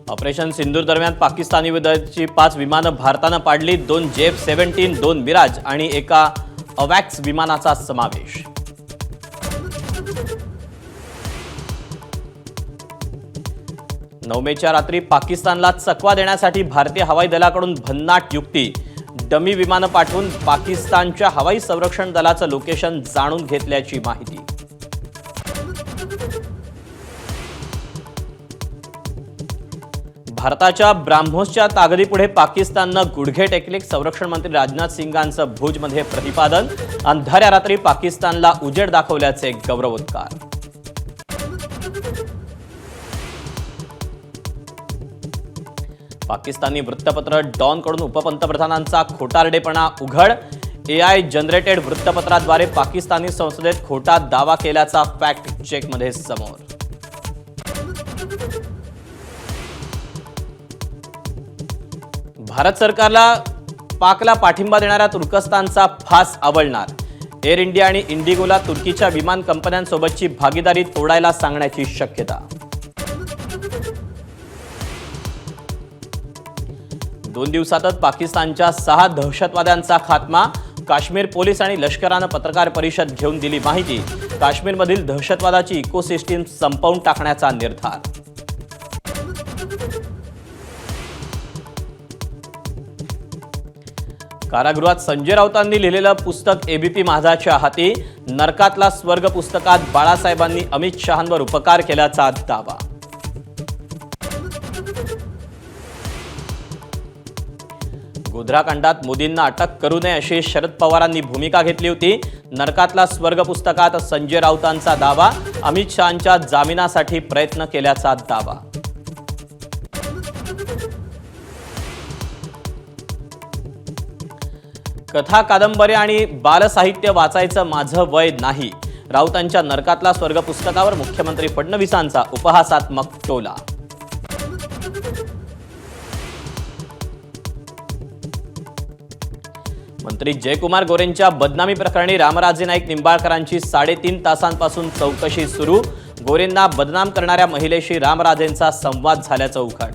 Operation सिंदूर दरम्यान पाकिस्तानी विरुद्धची 5 विमानं भारतानं पाडली। 2 J-17, 2 मिराज आणि एका अवॅक्स विमानाचा समावेश। नवमेच्या रात्री पाकिस्तानला चकवा देण्यासाठी भारतीय हवाई दलाकडून भन्नाट युक्ती। डमी विमानं पाठवून पाकिस्तानच्या हवाई संरक्षण दलाचं लोकेशन जाणून घेतल्याची माहिती। भारताच्या ब्राह्मोसच्या ताकदीपुढे पाकिस्ताननं गुडघे टेकले। संरक्षण मंत्री राजनाथ सिंगांचं भुजमध्ये प्रतिपादन। अंधाऱ्या रात्री पाकिस्तानला उजेड दाखवल्याचे गौरवोद्गार। पाकिस्तानी वृत्तपत्र डॉनकडून उपपंतप्रधानांचा खोटारडेपणा उघड। AI जनरेटेड वृत्तपत्राद्वारे पाकिस्तानी संसदेत खोटा दावा केल्याचा फॅक्ट चेकमध्ये समोर। भारत सरकारला पाकला पाठिंबा देणाऱ्या तुर्कस्तानचा फास आवळणार। एअर इंडिया आणि इंडिगोला तुर्कीच्या विमान कंपन्यांसोबतची भागीदारी तोडायला सांगण्याची शक्यता। 2 दिवसातच पाकिस्तानच्या 6 दहशतवाद्यांचा खात्मा। काश्मीर पोलीस आणि लष्करानं पत्रकार परिषद घेऊन दिली माहिती। काश्मीरमधील दहशतवादाची इकोसिस्टीम संपवून टाकण्याचा निर्धार। कारागृहात संजय राऊतांनी लिहिलेलं पुस्तक ABP माझाच्या हाती। नरकातला स्वर्ग पुस्तकात बाळासाहेबांनी अमित शहांवर उपकार केल्याचा दावा। गोध्राकांडात मोदींना अटक करू नये अशी शरद पवारांनी भूमिका घेतली होती। नरकातला स्वर्ग पुस्तकात संजय राऊतांचा दावा। अमित शहांच्या जामिनासाठी प्रयत्न केल्याचा दावा। कथा कादंबऱ्या आणि बालसाहित्य वाचायचं माझं वय नाही। राऊतांच्या नरकातला स्वर्ग पुस्तकावर मुख्यमंत्री फडणवीसांचा उपहासात्मक टोला। मंत्री जयकुमार गोरेंच्या बदनामी प्रकरणी रामराजे नाईक निंबाळकरांची 3.5 तासांपासून चौकशी सुरू। गोरेंना बदनाम करणाऱ्या महिलेशी रामराजेंचा संवाद झाल्याचं उघड।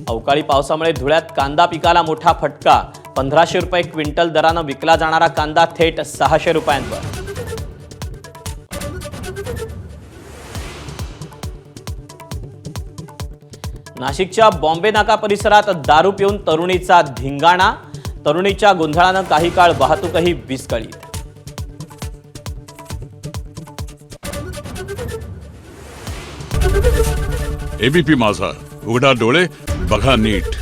अवकाळी पावसामुळे धुळ्यात कांदा पिकाला मोठा फटका। 1500 रुपये क्विंटल दरानं विकला जाणारा कांदा थेट 600 रुपयांवर। नाशिकच्या बॉम्बे नाका परिसरात दारू पिऊन तरुणीचा धिंगाणा। तरुणीच्या गोंधळानं काही काळ वाहतूकही विस्कळीत। ABP माझा, उघडा डोळे बघा नीट।